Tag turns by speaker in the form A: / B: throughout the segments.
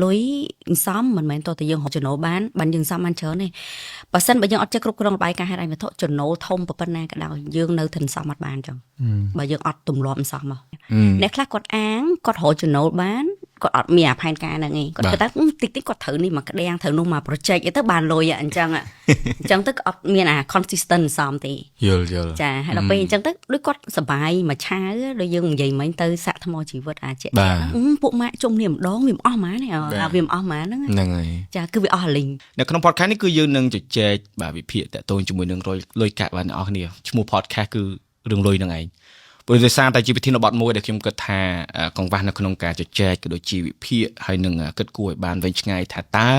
A: លុយសំមិនមែនតើយើងហៅចំណូលបានយើងសំបានច្រើនទេបើសិនបើយើងអត់ចេះគ្រប់គ្រងរបាយការណ៍ហេតុអីវត្ថុចំណូលធំប៉ុណ្ណាក៏ដោយយើងនៅធនសំអត់បានចឹងបើយើងអត់ទម្លាប់សំមកអ្នកខ្លះគាត់អាងគាត់រកចំណូលបានគាត់អត់មានផែនការហ្នឹងឯងគាត់គិតថាតិចគាត់ត្រូវនេះមកក្តាំងត្រូវនោះមក project អីទៅបានលុយអញ្ចឹងទៅអត់មានអា consistent សំទេ
B: យល់
A: ចាហើយដល់ពេលអញ្ចឹងទៅដូចគាត់សប្បាយមួយឆាវដូចយើងនិយាយមិញទៅសាក់ថ្មជីវិតអាចពួកម៉ាក់ជុំនេះម្ដងវាមិនអស់ហ្មងណាវាមិនអស់ហ្មង
B: ហ្នឹងហើយ
A: ចាគឺវាអស់លីង
B: នៅក្នុង podcast នេះគឺយើងនឹងជជែកបាទវិភាគតាក់ទងជាមួយនឹងលុយកាក់បានអ្នកនរគ្នាឈ្មោះ podcast គឺរឿងលុយហ្នឹងឯងព្រោះដោយសារតែជាវិធានបទមួយដែលខ្ញុំគិតថាកង្វះនៅក្នុងការជជែកក៏ដូចជាវិភាគហើយនឹងគិតគួរឲ្យបានវែងឆ្ងាយថាតើ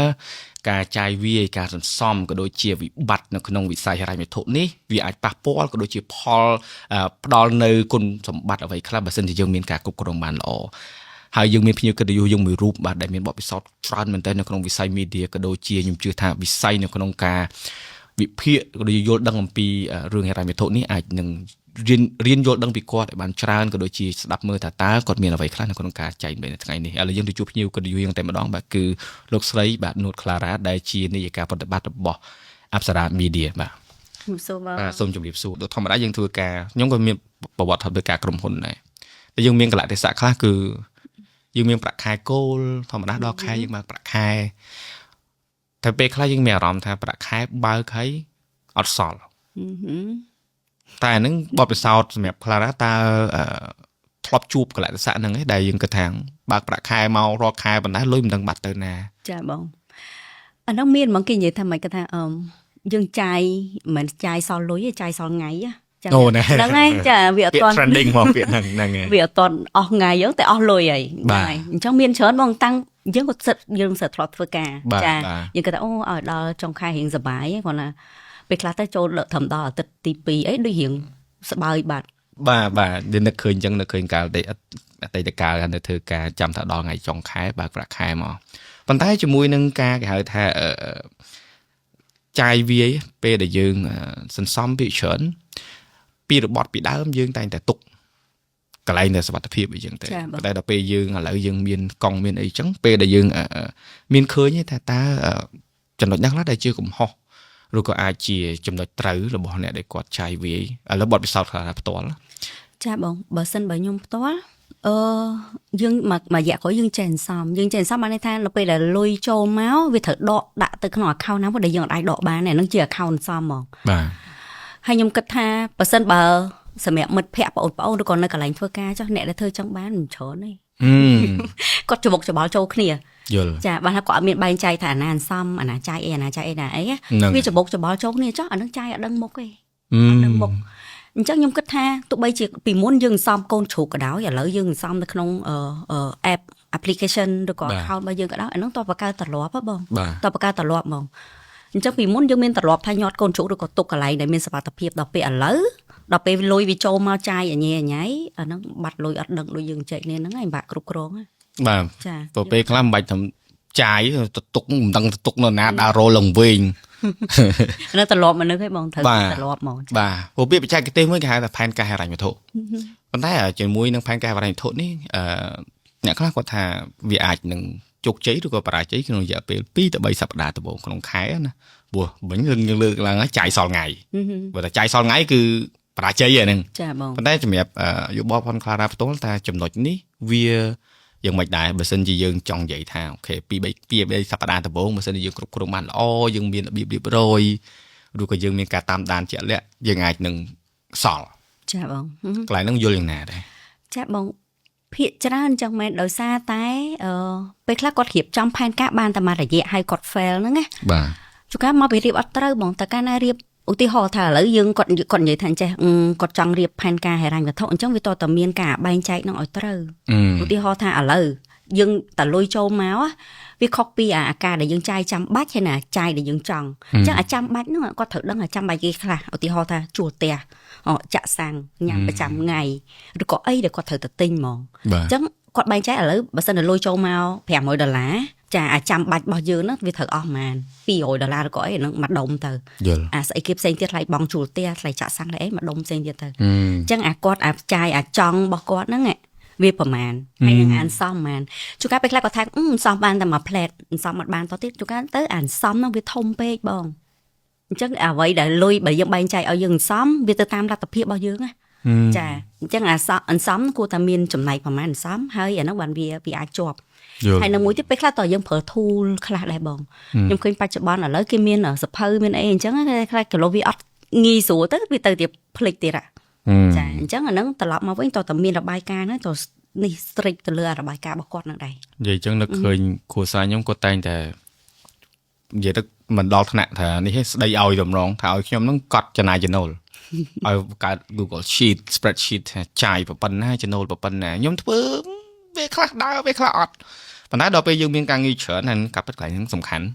B: ការចាយវាយការសន្សំក៏ដូចជាវិបត្តិនៅក្នុងវិស័យហិរញ្ញវត្ថុនេះវាអាចប៉ះពាល់ក៏ដូចជាផលផ្ដល់នៅគុណសម្បត្តិអ្វីខ្លះបើសិនជាយើងមានការគ្រប់គ្រងបានល្អហើយយើងមានភ្ញៀវកិត្តិយសយើងមួយរូបបាទដែលមានបទពិសោធន៍ច្រើនមែនទែននៅក្នុងវិស័យ media ក៏ដូចជាខ្ញុំជឿថាវិស័យនៅក្នុងការវិភាគក៏ដូចយល់ដឹងអំពីរឿងហិរញ្ញវត្ថុនេះអាចនឹងរៀនយល់ដឹងពីគាត់ឲ្យបានច្រើនក៏ដូចជាស្ដាប់មើលថាតើគាត់មានអ្វីខ្លះនៅក្នុងការចែកនៅថ្ងៃនេះឥឡូវយើងទៅជួបភ្ញៀវកិត្តិយសយើងតែម្ដងបាទគឺលោកស្រីបាទនូតក្លារ៉ាដែលជានាយិកាប្រតិបត្តិរបស់អប្សរា Media បាទសូមជម្រាបសួរដូចធម្មតាយើងធ្វើការខ្ញុំក៏មានប្រវត្តិធ្វើការក្រុមហ៊ុនដែរតែយើងមានកលៈទេសៈខ្លះគឺយើងមានប្រាក់ខែគោលធម្មតាដល់ខែយើងបានប្រាក់ខែតែពេលខ្លះយើងមានអារម្មណ៍ថាប្រាក់ខែបើកហើយអត់សល់តែហ្នឹងបទពិសោធន៍សម្រាប់ Clara តើធ្លាប់ជួបកលៈទេសៈហ្នឹងឯងដែលយើងគិតថាបើកប្រាក់ខែមករកខែប៉ុណ្ណាលុយមិនដឹងបាត់ទៅណា
A: ចាបងអាហ្នឹងមានហ្មងគេនិយាយថាមិនគេថាយើងចាយមិនចាយសល់លុយទេចាយសល់ថ្ងៃ
B: ចាហ្នឹង
A: ហើយចាវាអត់ទាន់
B: trending មកពាក្យហ្នឹងហើយ
A: វាអត់ទាន់អស់ថ្ងៃយើងតែអស់លុយហើយហ្នឹងហើយអញ្ចឹងមានច្រើនបងតាំងយើងក៏យើងសិតធ្លាប់ធ្វើការចាយើងគិតថាអូឲ្យដល់ចុងខែរៀងសុបាយគាត់ណាពេលខ្លះទៅចូលត្រឹមដល់អាទិត្យទី2អីដូចរៀងស្បើយបាត់
B: បាទយើងនឹកឃើញអញ្ចឹងនឹកឃើញកាលអតីតកាលនៅធ្វើការចាំថាដល់ថ្ងៃចុងខែបើកប្រាក់ខែមកប៉ុន្តែជាមួយនឹងការគេហៅថាចាយវាយពេលដែលយើងសន្សំពីច្រើនពីរបត់ពីដើមយើងតែងតែទុកកន្លែងតែសុវត្ថិភាពអីចឹងទៅតែដល់ពេលយើងឥឡូវយើងមានកង់មានអីចឹងពេលដែលយើងមានឃើញថាតើចំណុចណាខ្លះដែលជាកំហុសឬក៏អាចជាចំណុចត្រូវរបស់អ្នកដែលគាត់ចាយវាយឥឡូវបទពិសោធន៍ខ្លះផ្ទាល់
A: ចាបងបើសិនបើខ្ញុំផ្ទាល់យើងមួយរយៈក្រោយយើងចេះសំបានន័យថានៅពេលដែលលុយចូលមកវាត្រូវដកដាក់ទៅក្នុង account ណាមួយដែលយើងអាចដកបានហ្នឹងជា account សំហ្មង
B: បាទ
A: ហើយខ្ញុំគិតថាបើសិនបើសម្រាប់មិត្តភ័ក្តិបងប្អូនឬក៏នៅកន្លែងធ្វើការចុះអ្នកដែលធ្វើចឹងបានមិនច្រើនទេគាត់ច្បុកច្បល់ចូលគ្នាចាបានថាគាត់អត់មានបែងចែកថាអាណាសំអាណាចាយអីអាណាចាយអីណាអីវាច្បុកច្បល់ចូលគ្នាចុះអានឹងចាយអត់ដឹងមុខទេអត់ដឹងមុខអញ្ចឹងខ្ញុំគិតថាទោះបីជាពីមុនយើងសំកូនជ្រូកក៏ដោយឥឡូវយើងសំនៅក្នុង app application ឬក៏ account របស់យើងក៏ដោយអានោះតបកើត្រឡប់ហ៎បងតបកើត្រឡប់ហ្មងអញ្ចឹងពីមុនយើងមានត្រឡប់ថាញាត់កូនជ្រូកឬក៏ទុកកន្លែងដែលមានសុវត្ថិភាពដល់ពេលឥឡូវដល់ពេលលុយវាចូលមកចាយអញ៉ៃអាហ្នឹងបាត់លុយអត់ដឹងដូចយើងចែកនេះហ្នឹងឯងបាក់គ្រប់គ្រង
B: បាទចាទៅពេលខ្លះមិនបាច់ធ្វើចាយទុកមិនដឹងទុកនៅណាដើររលងវិញ
A: នៅត្រឡប់មកនឹកឲ្យបងត្រូវត្រឡប់មក
B: បាទព្រោះពាក្យបច្ចេកទេសមួយគេហៅថាផែនការហិរញ្ញវត្ថុប៉ុន្តែជាមួយនឹងផែនការហិរញ្ញវត្ថុនេះអ្នកខ្លះគាត់ថាវាអាចនឹងជោគជ័យឬក៏បរាជ័យក្នុងរយៈពេល2ទៅ3សប្តាហ៍ដំបូងក្នុងខែណាព្រោះវិញយើងលើកឡើងហើយចាយសល់ថ្ងៃបើតែចាយសល់ថ្ងៃគឺបរាជ័យហ្នឹង
A: ចាបង
B: ប៉ុន្តែសម្រាប់យោបល់ផនក្លារ៉ាផ្ទាល់ថាចំណុចនេះវាយ៉ាងម៉េចដែរបើសិនជាយើងចង់និយាយថាអូខេ2 3សប្តាហ៍ដំបូងបើសិនជាយើងគ្រប់គ្រងបានល្អយើងមានរបៀបរៀបរយឬក៏យើងមានការតាមដានជាក់លាក់យើងអាចនឹងសល់
A: ចាបង
B: កន្លែងហ្នឹងយល់យ៉ាងណាដែរ
A: ចាបងភាគច្រើនចឹងមែនដោយសារតែពេលខ្លះគាត់រៀបចំផែនការបានតែមួយរយៈហើយគាត់ fail ហ្នឹងណា
B: បាទ
A: ជួនកាលមកពីរៀបអត់ត្រូវបងតើកាលណារៀបឧទាហរណ៍ថាឥឡូវយើងគាត់និយាយថាចេះគាត់ចង់រៀបផែនការហិរញ្ញវត្ថុអញ្ចឹងវាតតែមានការបែងចែកនឹងឲ្យត្រូវឧទាហរណ៍ថាឥឡូវយើងតលុយចូលមកវាខុសពីអាការដែលយើងចាយចាំបាច់ហើយណាចាយដែលយើងចង់អញ្ចឹងអាចាំបាច់ហ្នឹងគាត់ត្រូវដឹងអាចាំបាច់គេខ្លះឧទាហរណ៍ថាជួលផ្ទះចាក់សាំងញ៉ាំប្រចាំថ្ងៃឬក៏អីដែលគាត់ត្រូវទៅទិញហ្មងអញ្ចឹងគាត់បែងចែកឥឡូវបើសិនតែលុយចូលមក$500ចាអាចាំបាច់របស់យើងហ្នឹងវាត្រូវអស់ប្រហែល$200ឬក៏អីហ្នឹងមួយដុំទៅអាស្អីគេផ្សេងទៀតថ្លៃបង់ជួលផ្ទះថ្លៃចាក់សាំងអីមួយដុំផ្សេងទៀតទៅអញ្ចឹងអាគាត់ចាយអាចង់របស់គាត់ហ្នឹង វាប្រមាណហើយនឹងអានសំប្រមាណជួនកាលពេលខ្លះក៏ថាសំបានតែមួយផ្លែតសំអត់បានតទៀតជួនកាលទៅអានសំហ្នឹងវាធំពេកបងអញ្ចឹងអ្វីដែលលុយបើយើងបែងចែកឲ្យយើងសំវាទៅតាមលទ្ធភាពរបស់យើងណាចាអញ្ចឹងអានសំគួរតែមានចំណែកប្រមាណសំហើយអាហ្នឹងបានវាអាចជាប់ហើយនៅមួយទៀតពេលខ្លះតើយើងប្រើ tool ខ្លះដែរបងខ្ញុំឃើញបច្ចុប្បន្នឥឡូវគេមានសភៅមានអីអញ្ចឹងខ្លះគីឡូវាអត់ងាយស្រួលទៅវាទៅទៀតផ្លិចទៀតចាអញ្ចឹងអាហ្នឹងត្រឡប់មកវិញតើតើមានរបាយការណ៍ហ្នឹងតើនេះ strict ទៅលើរបាយការណ៍របស់គាត់ហ្នឹងដែរ
B: និយាយអញ្ចឹងនឹកឃើញគ្រួសារខ្ញុំគាត់តែងតែនិយាយទៅមិនដល់ថ្នាក់ថានេះស្ដីឲ្យតម្រងថាឲ្យខ្ញុំហ្នឹងកត់ចំណាយចំណូលឲ្យកើត Google Sheet spreadsheet ចាយប៉ុណ្ណាចំណូលប៉ុណ្ណាខ្ញុំធ្វើវាខ្លះដើរវាខ្លះអត់ប៉ុន្តែដល់ពេលយើងមានការងារច្រើនហ្នឹងកាប់ពិតកន្លែងហ្នឹងសំខាន់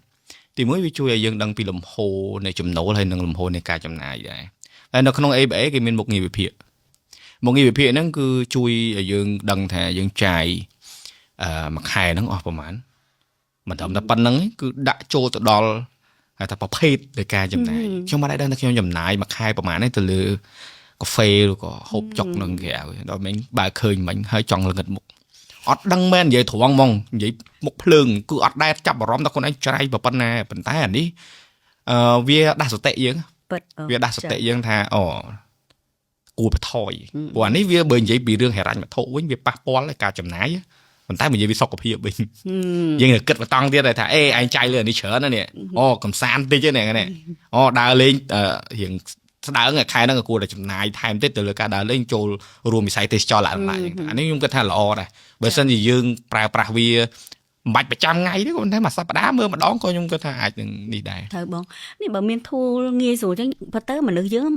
B: ទីមួយវាជួយឲ្យយើងដឹងពីលំហូរនៃចំណូលហើយនិងលំហូរនៃការចំណាយដែរហើយនៅក្នុង ABA គេមានមុខងារវិភាគហ្នឹងគឺជួយឲ្យយើងដឹងថាយើងចាយមួយខែហ្នឹងអស់ប្រហែលមិនត្រឹមតែប៉ុណ្្នឹងគឺដាក់ចូលទៅដល់ហៅថាប្រភេទនៃការចំណាយខ្ញុំមិនដឹងថាខ្ញុំចំណាយមួយខែប្រហែលនេះទៅលើកាហ្វេឬក៏ហូបចុកនឹងក្រៅដល់មិញបើឃើញមិញហើយចង់ល្ងិតមុខអត់ដឹងមែននិយាយត្រង់ហ្មងនិយាយមុខភ្លើងគឺអត់ដែរចាប់អារម្មណ៍ដល់ខ្លួនឯងច្រៃប៉ុណ្ណាប៉ុន្តែអានេះវាដាស់សតិយើងវាដាស់សតិយើងថាគួរបន្ថយព្រោះអានេះវាបើនិយាយពីរឿងហិរញ្ញវត្ថុវិញវាប៉ះពាល់ដល់ការចំណាយប៉ុន្តែនិយាយពីសុខភាពវិញយើងគិតបន្តទៀតថាឯងចាយលើនេះច្រើនណាស់នេះកំសាន្តតិចហ្នឹងដើរលេងរៀងស្ដើងខែហ្នឹងក៏គួរតែចំណាយថែមទៀតទៅលើការដើរលេងចូលរួមវិស័យទេសចរឡើងឡើងអានេះខ្ញុំគិតថាល្អដែរបើមិនជាយើងប្រើប្រាស់វាមិនបាច់ប្រចាំថ្ងៃទេក៏តែមួយសប្តាហ៍មើលម្ដងក៏ខ្ញុំគិតថាអាចនឹងនេះដែរ
A: ត្រូវបងនេះបើមាន tool ងាយស្រួលអញ្ចឹងបើទៅមនុស្សយើង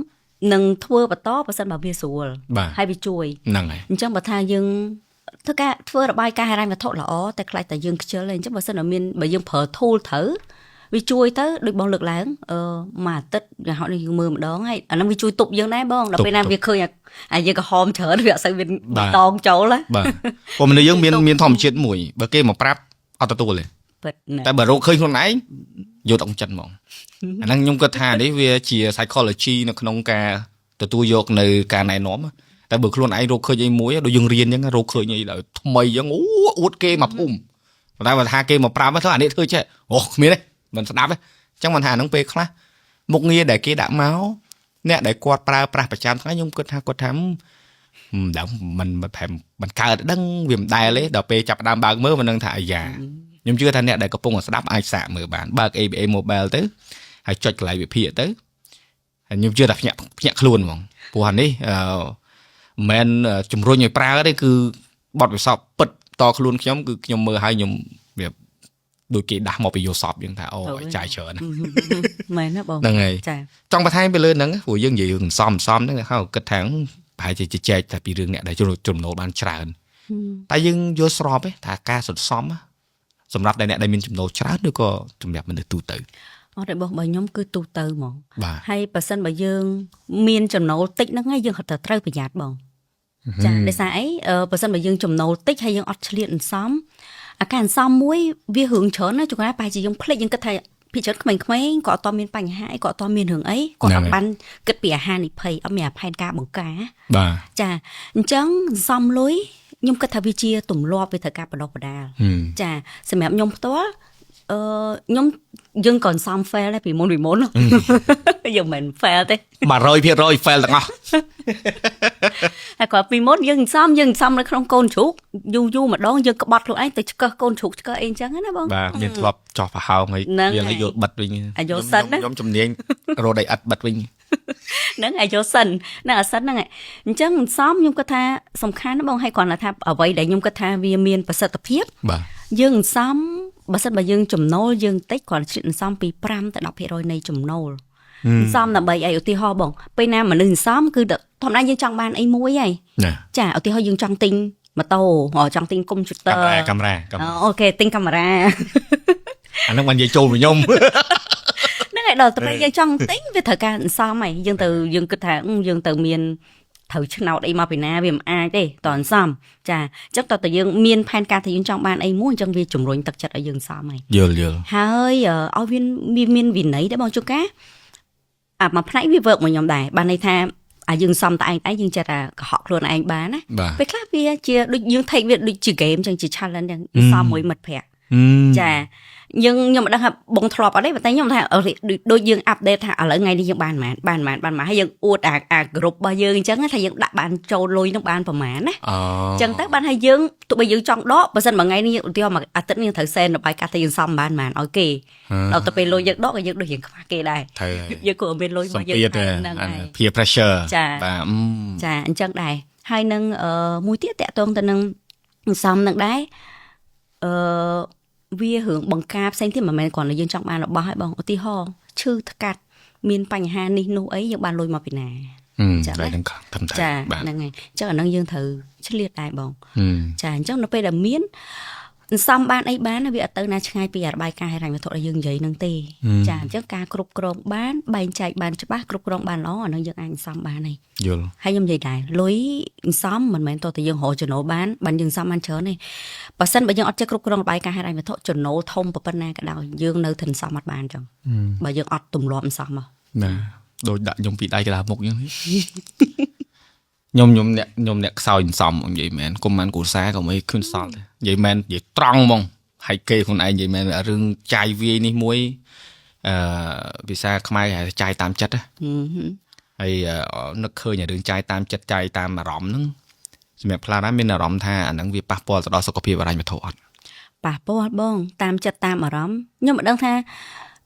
A: នឹងធ្វើបន្តបើសិនបើវាស្រួលហើយវាជួយ
B: ហ្នឹងហើយ
A: អញ្ចឹងបើថាយើងធ្វើរបាយការណ៍ហិរញ្ញវត្ថុល្អតែខ្លាចតែយើងខ្ជិលអញ្ចឹងបើសិនបើយើងប្រើ tool ត្រូវវាជួយទៅដូចបងលើកឡើងមួយអាទិត្យរហូតយើងមើលម្ដងហើយអាហ្នឹងវាជួយទប់យើងដែរបងដល់ពេលណាវាឃើញអាយើងក្រហមច្រើនវាអត់សូវមានតងចូលណា
B: បាទព្រោះមនុស្សយើងមានធម្មជាតិមួយបើគេមកប្រាប់អត់ទទួលទេតែបើរកឃើញខ្លួនឯងយកដល់ចិត្តហ្មងអាហ្នឹងខ្ញុំគិតថានេះវាជា psychology នៅក្នុងការទទួលយកនៅការណែនាំតែបើខ្លួនឯងរកឃើញអីមួយដូចយើងរៀនអញ្ចឹងរកឃើញអីដល់ថ្មីអញ្ចឹងអួតគេមកភូមិតែបើថាគេមកប្រាប់ទៅអានេះធ្វើចេះគ្មានទេមិនស្ដាប់ទេអញ្ចឹងមិនថាហ្នឹងពេលខ្លះមុខងារដែលគេដាក់មកអ្នកដែលគាត់ប្រើប្រាស់ប្រចាំថ្ងៃខ្ញុំគិតថាគាត់ថាដល់មិនកើតដឹងវាមិនដែលទេដល់ពេលចាប់ដើមបើកមើលមិនដឹងថាអាយ៉ាខ្ញុំជឿថាអ្នកដែលកំពុងស្ដាប់អាចសាកមើលបានបើក ABA Mobile ទៅហើយចុចកន្លែងវិភាគទៅហើយខ្ញុំជឿថាភ្ញាក់ខ្លួនហ្មងព្រោះអានេះមិនជំរុញឲ្យប្រើទេគឺបទពិសោធន៍ពិតតខ្លួនខ្ញុំគឺខ្ញុំមើលឲ្យខ្ញុំវាដូចគេដាស់មកពីយោសពយើងថាចាយច្រើន
A: មែនណាបង
B: ហ្នឹងហើយចង់បន្ថែមពីលើហ្នឹងព្រោះយើងនិយាយរឿងសំហ្នឹងហើយគិតថាប្រហែលជាចែកតែពីរឿងអ្នកដែលចំណូលបានច្រើនតែយើងយល់ស្របទេថាការសន្សំសម្រាប់អ្នកដែលមានចំណូលច្រើនឬក៏សម្រាប់មនុស្សទូទៅ
A: អត់ទេបងបើខ្ញុំគឺទូទៅហ្មងហើយបើសិនបើយើងមានចំណូលតិចហ្នឹងហើយយើងត្រូវប្រយ័ត្នបងចាដោយសារអីបើសិនបើយើងចំណូលតិចហើយយើងអត់ឆ្លៀតអន្សំអាការអន្សំមួយវារឿងច្រើនណាជួនកាលបែរជាយើងភ្លេចយើងគិតថាពីច្រើនក្មេងៗក៏អត់តមានបញ្ហាអីក៏អត់តមានរឿងអីក៏អត់បានគិតពីអាហារនិភ័យអត់មានផែនការបង្ការចាអញ្ចឹងសន្សំលុយខ្ញុំគិតថាវាជាទម្លាប់វាត្រូវការបដិបដាលចាសម្រាប់ខ្ញុំផ្ទាល់យើងក៏សំ fail ដែរពីមុនយើងមិន fail ទេ
B: 100% fail ទាំងអស់
A: ហើយក៏ពីមុនយើងសំនៅក្នុងកូនជ្រូកយូរម្ដងយើងក្បត់ខ្លួនឯងទៅឆ្កឹះកូនជ្រូកឆ្កឹះអីអញ្ចឹងណាបង
B: បាទមានធ្លាប់ចោះប្រហើមហើយវាឲ្យយកបិទវិញខ្ញុំជំនាញរត់ដៃអត់បិទវិញ
A: ហ្នឹងឲ្យយកសិនអាសិនហ្នឹងអញ្ចឹងសំខ្ញុំគាត់ថាសំខាន់ណាបងឲ្យគ្រាន់តែថាអ្វីដែលខ្ញុំគាត់ថាវាមានប្រសិទ្ធភាព
B: បាទ
A: យើងសំបើសិនបើយើងចំណូលយើងតិចគ្រាន់តែសន្សំពី5ទៅ 10% នៃចំណូលសំដើម្បីអីឧទាហរណ៍បងពេលណាមនុស្សសំគឺធម្មតាយើងចង់បានអីមួយហើយចាឧទាហរណ៍យើងចង់ទិញម៉ូតូចង់ទិញកុំព្យូទ័រ
B: កាមេរ៉ា
A: អូខេទិញកាមេរ៉ា
B: អាហ្នឹងបាននិយាយចូលvớiខ្ញុំ
A: ហ្នឹងហើយដល់ទៅយើងចង់ទិញវាត្រូវការសន្សំហើយយើងគិតថាយើងទៅមានត្រូវឆ្នោតអីមកពីណាវាមិនអាចទេតអន្សំចាអញ្ចឹងតើតើយើងមានផែនការថាយើងចង់បានអីមួយអញ្ចឹងវាជំរុញទឹកចិត្តឲ្យយើងសន្សំហើយ
B: យល់
A: ហើយឲ្យវាមានវិន័យដែរបងជួកាមួយផ្នែកវា work មកខ្ញុំដែរបានន័យថា dương xong tại anh dương chặt họ luôn anh bán á với khác vì chia đôi dương thay việc đôi chỉ game chẳng chỉ challenge chẳng xong mới mật phẹt chà nhưng mà đang học bông thọp ở đấy và tay nhưng mà ở đôi dương update thà ở ngay đi dương bàn hay dương uột group bao dương chẳng hay dương đặt bàn trâu lôi nó bàn phần màn á chẳng tới bàn hay dương tụi bây giờ trong đó bây giờ mà ngay đi tiêu mà tính như thử xem là bài ca thì xong bàn màn ok đầu tụi bây lôi dương đó cái dương đôi dương kia đây dương của bên lôi bao dương
B: peer pressure
A: chà anh chẳng đây hai nâng mũi tiết tẹt tôn tên nâng xong nâng đấy vì hưởng bằng cáp xanh thì mà mình còn là dân trong bàn là bao hai bằng ở tí ho chư thật cắt miền Pành Hà ni nô ấy những bàn lôi mà Việt Nam
B: lại đang thầm thà
A: bạn này chắc là năng dương thử chất liệt đại bằng chắc nó bây là miến xong ban ấy bán là vì ở tới na ngay bây giờ bài ca hay mà thôi là dương giấy nâng tê chắc ca cục crom bán bài chạy bàn cho bác cục crom bàn nó ở nơi dương anh xong bàn này hay nhầm giấy đại lối xóm mình tôi thì dương hộ cho nó bán dương xong ăn chớ này và sân bây giờ ở chơi cục crom bài ca hay mà thôi cho nó thông và bên này cái đầu dương nơi thành xong mặt bàn chẳng bây giờ ọt tùng lọm xong mà
B: đôi đại nhung bị đây là một như nhom nè sao in xong vậy mẹ công an của xã còn mấy khuyên sọt vậy mẹ vậy trăng mong hay kê con này vậy mẹ là rừng chai vi ní muối vì sao không ai hay chai tam chất á hay nó khơi nhà đường chai tam chất chai tam mà rõm nó mẹ pla đó mình là rõm tha năng vì passport đó sẽ có phía vào đây mà thổi
A: passport bông tam chất tam mà rõm nhưng mà đang tha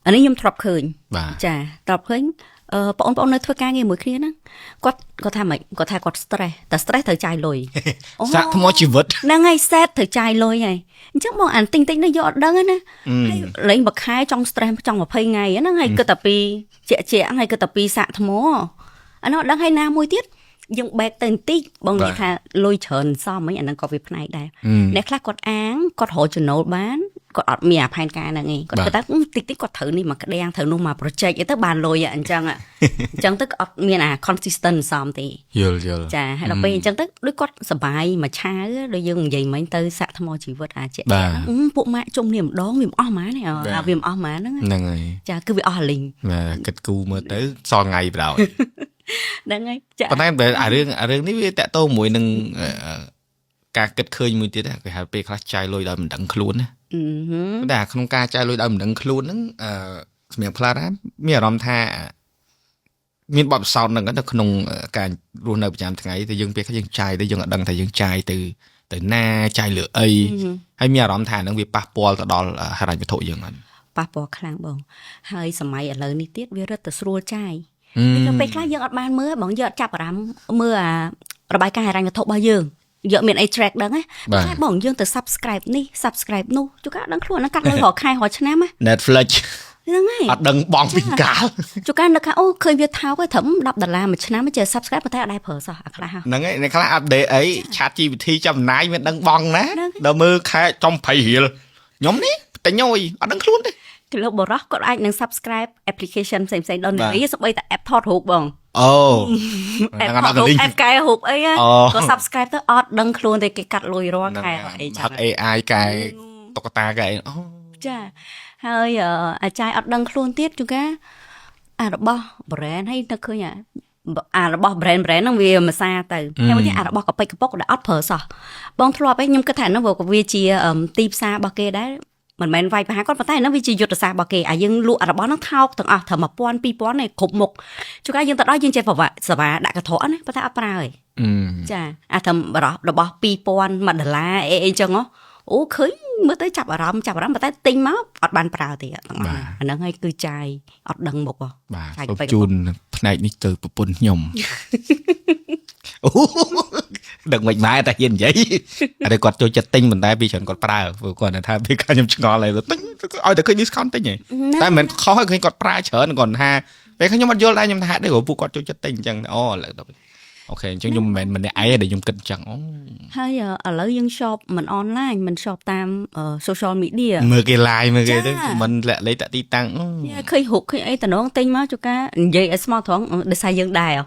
A: anh ấy nhom trọc khơi chà trọc khơi bọn nơi thôi ca nghe mỗi khi đó có tham mày có thay có stress thời trai lồi
B: sát thằng chỉ vật
A: đang ngay set thời trai lồi này chắc mong ảnh tinh tinh nó dọt đơn á lấy bậc hai trong stress trong một phây ngày nó hay cơ tập pi trẻ hay cơ tập pi sạ thằng mó nó đang hay na môi tiết dùng bẹt tên tí bằng người ta lôi trơn so mấy anh đang có việc này đây để khác có áng có hỗ trợ nấu bán có ọt mía phai ca này nghe có ta cũng tích có thử đi mà cái đen thử luôn mà project vậy tới bàn lôi vậy anh chăng ạ chăng tức ọt mía consistent xong thì chà hay là bây chăng tức đứa có sờ bài mà cha đôi dương gì mấy tới sạ thăm chỉ vượt trẻ bộ mẹ trong niềm đó viêm o má này viêm o má đó chà cứ bị o linh
B: kịch cu mà tới so ngày rồi
A: đang ngay
B: còn em về riêng ní tại tôi mỗi nâng ca kịch khơi mùi tiết cái hạt pe khác chai lôi đầm mình đắng luôn á đà không ca chai lôi đầm đắng luôn á miệng pha đó miệng rом tha miệng bọt sau nâng cái không cả luôn ở trong ngày thì dương pe khác dương chai thì dương ở đằng thì dương chai từ na chai lửa ấy hay miệng rom tha nâng việc passport đó là hai thổ dương anh
A: passport khang bông hơi sớm mai ở lời ní tiết với rất là xua chai cái pe khác dương ở ban mưa bọn giờ chập rắm mưaระบายการรายงานทบbao dương giờ miền track đó ấy các bọn dương từ subscribe nu chú các đăng luôn nó cắt lôi họ khai họ chán á
B: Netflix đăng bong bình cả
A: chú các nó ô khơi việt tháo cái thấm đọc đặt là mà chán mới chờ subscribe mà thấy ở đây phở sao à
B: nâng ấy này khai update ấy chat GPT trong nãy mình đăng bong ná đầu mưa khai trong phải hiểu nhóm ní tại nhoi đăng luôn đấy
A: cái lúc bỏ rót có ai nâng subscribe application xem đơn này sắp bây tại app thọt hụt bông app cài hụt ấy có subscribe tới odd đăng luôn thì cái cắt lùi rồi cái
B: thật AI cái tóc ta cái
A: chà hơi trai odd đăng luôn tiết chú cá đó bo brand hay nó khơi nhỉ đó bo brand nó vì mà xa từ theo cái đó bo có cái bốc đã odd phở sao bông thua ấy nhưng cái thằng nó vừa có vi chia tip xa bao kia đấy mình vay và con tay nó vì chỉ dụt xa bao kì dương lụa là bó nó thao thằng thở mà pon pi pon này cục mục chú cái dương tận đó dương chơi vào vậy sợ bà đã cả thỏ này bắt tay áp rồi chà thầm đó bó pi pon mà đờ la cho nó khơi mới tới chập ở đó mà tay tinh máu ọt bàn prao thì nó ngay cứ chai ọt đằng một
B: bà chun này đi từ bồn nhom đừng mạnh mẽ ta hiện vậy đây còn cho chặt tinh mình ta bị chọn còn prao vừa còn là tha bị cả nhom ngon này rồi tính ôi được cái discount tính nhỉ tại mình khó hơn còn prao chở còn ha vậy không nhưng mà vô lại nhom tha để của phụ còn cho chặt tinh chẳng lại ok chứ nhung mình ấy để nhung kinh chẳng
A: hay ở lỡ dân shop mình online mình shop tam social media
B: mưa cái like mưa cái đó mình lại lấy tại đi tăng
A: khi hụt khi ấy tao nói tin má cho cá vậy ở small thoáng để xài dân đài
B: ok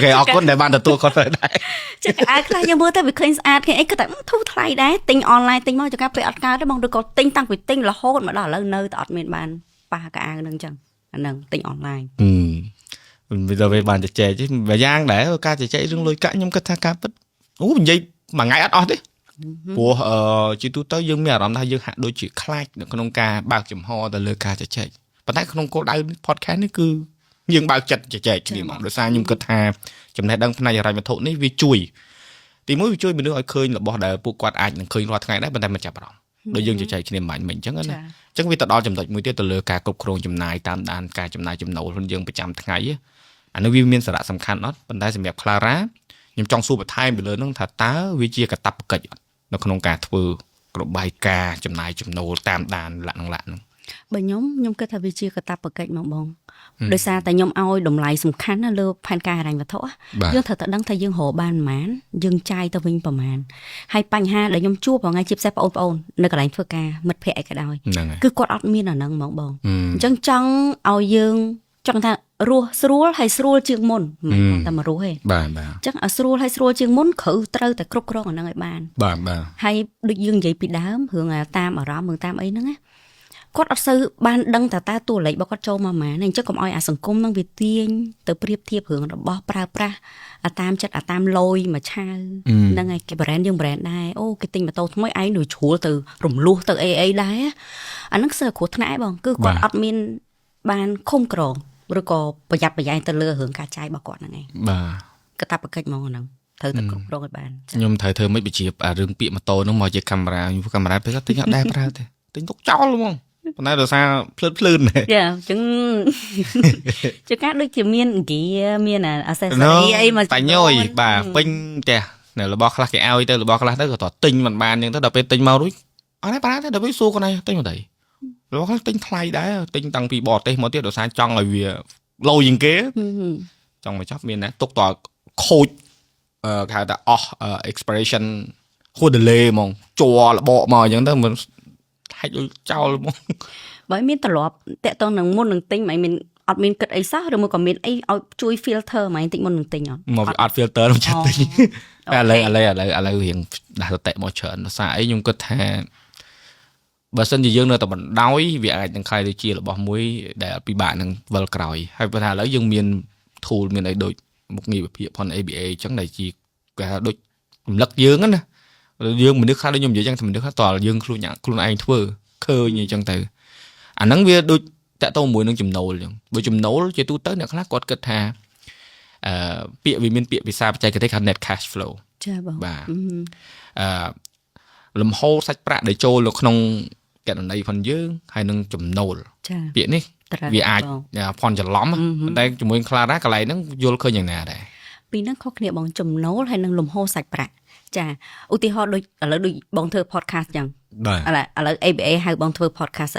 B: ở con để ban đầu tôi con phải đài
A: chắc ai khai như mưa ta bị clean ad khi ấy cái tao thu thay đấy tin online tin má cho cá phải cao đó mong được có tin tăng vì tin là hốt mà đó là nơi tao miền ban ba cái nâng chẳng nâng tin online
B: bây giờ về bàn chặt chẽ chứ và giang để ca chặt chẽ rừng lôi cả nhưng cái thằng ca bất mình dây mà ngày ắt đấy của chỉ tu tới dương mẹ làm thay dương hạ đôi chỉ khai được con ca bao chấm ho từ lôi ca chặt chẽ và thấy không có đau podcast này cứ dương bao chặt chẽ thì mà đối xa nhưng cái thằng chấm này đang này ra mà thộn ấy vì chui thì mỗi vì chui mình nói khơi là bỏ đời buộc quạt ảnh khơi loạt ngày đấy bên đây mình chặt vào đôi dương chặt chẽ thì mạnh mình chẳng á chẳng vì tao đó chấm tới mũi tiết từ lôi ca cục cồn chấm này tam đàn ca chấm này chấm nấu luôn dương bị chấm ngày á anh nói viên miên sả sầm khăn đó bên đây sẽ đẹp clara nhưng trong suốt thời gian bị lớn nó thật tá vi chia cả tập kịch nó không cả thưa còn bài ca chấm này chấm nấu tam đàn lặn
A: bởi nhóm cái thay vi chia cả tập kịch mà bông đời xa tại nhóm ao đồng lại sầm khăn nó lơ phan ca rành và thổ dương thật đăng thay dương hồ ban mán dương trai tao vinhประมาณhay panh ha để nhóm chua vào ngay chip xếp ôn nơi cái đánh phơi ca mất phệ cái đôi cứ quạt ọt miên là nâng mỏng bông chân ao dương chẳng thà rùa hay rùa chương môn ta mà rùa hay chắc ở rùa hay rùa chương môn khử trâu tại cốc rong ở nơi bàn hay được dương vậy bị đám hưởng à tam ở đó mường tam ấy nữa á cốt ở sư ban đăng ta tua lấy bao cốt châu mà nên chắc còn ai sừng cung năng việt tiên từ priệp thiệp hưởng đó bao pra tam chất tam lôi mà cha đang ngày cái brand dương brand này ô cái tình mà tôi không mấy ai nổi chúa từ rủng lu từ ấy đấy anh nó sơ của thằng bằng cứ cốt admin ban không cỏ rồi cóประหยัดประหยัดtừ lừa hưởng cả trái bao cốt này cái tập cái mong năng thời tập cốt rồi bạn
B: nhưng thời mới bị chìp rừng bị mà tôi nó mò chơi camera phải tính nhặt đai ra thế tính tốc cháu luôn không hôm nay là sao phơn này
A: chứng các đứa chỉ miên là
B: accessory mà tại nhoi bà pin kìa này là bao class cái ao đây là bao class đó là tỏ tinh mặt bàn nhưng tới đợt tinh màu đuôi ở đây bà thấy đợt với xu con này tinh vào đấy nó có tinh thay đấy tinh tăng bị bọt đây một tiết đồ sang trong là vì lâu dừng kế trong mà chóp miên này tốc tỏ khôi cái là expiration khôi delay mong chùa là bộ mờ những thứ mình hay cháu luôn
A: bởi miên lọp tệ tôn nâng môn nâng tinh mà mình ọt miên cất ấy sao rồi mà còn miên ấy chui filter mà anh tịnh môn nâng tinh nhở
B: một ọt filter không chắc tinh lấy hiện đã tệ mọi chuyện nó xa ấy nhưng có thể bà sân gì dương nữa tao vẫn đói vì ai đang khai tôi chia là bỏ muối để bị bạn nâng vờ còi hay bà thà lấy dương miên thù miên ấy đội một nghề hiệp hòn ABA chẳng này chỉ cả đội lật dương á nè dương mình nước khác đấy nhưng vậy chẳng thì mình nước khác toàn là dương luôn nhạc luôn anh thưa khơi như chẳng từ anh nắng về đôi tại tôi mùi nâng chùm nấu liền với chùm nấu chỉ tu tới nữa khác quạt cất hà bịa vì miền bịa vì sao chạy cái thế net cash flow và làm hô sách bạ để trôi được không cái này phần dương hay nâng chùm nấu bịa ní vì ai phần chả lắm đây chùm mùi Clara cái này nó vô khơi như này đây
A: vì nó có cái bằng chùm nấu hay nâng làm hô sạch bạ chà ưu tiên họ đôi ở đôi bong thơ podcast chẳng ở ABA hay bong thơ podcast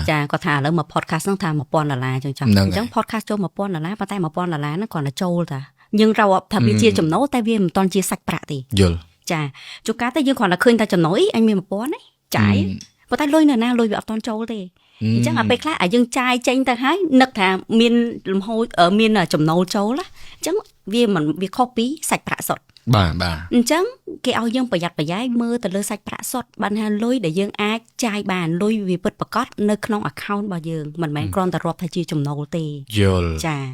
A: chà có thà là mà podcast nó thà một pon là chẳng podcast cho một pon là tay một pon là nó còn là trâu ta nhưng rau thà bị chia chùm nấu tay viêm toàn chia sạch bạ thì chà chú cá tay dương còn là khơi ta chùm nấu anh mi một pon ấy trái và tay lôi na lôi bị toàn trâu thì chắc là bê khác ở dương trai tranh ta hái nực thà miên làm hôi ở miên là chùm nấu trâu lá chẳng vì mình bị copy sạch bạ sọt
B: bà
A: chẳng cái ao dươngประหยัดประหยัดmưa từ lơ sạch bạ sọt ban hà lôi để dương ai trai bàn lôi vì bật bật cót nơi không account bao dương mình mấy con ta rọp thay chi chùm nấu tê chà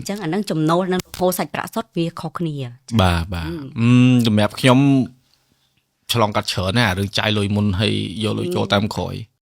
A: chẳng anh đang chùm nấu đang hồ sạch bạ sọt vì khó khăn nhiều
B: bà chùm mẹp nhómฉลองกัดเฉินน่ะเรื่องใจลอยมุนให้โยลอยโจตามข่อย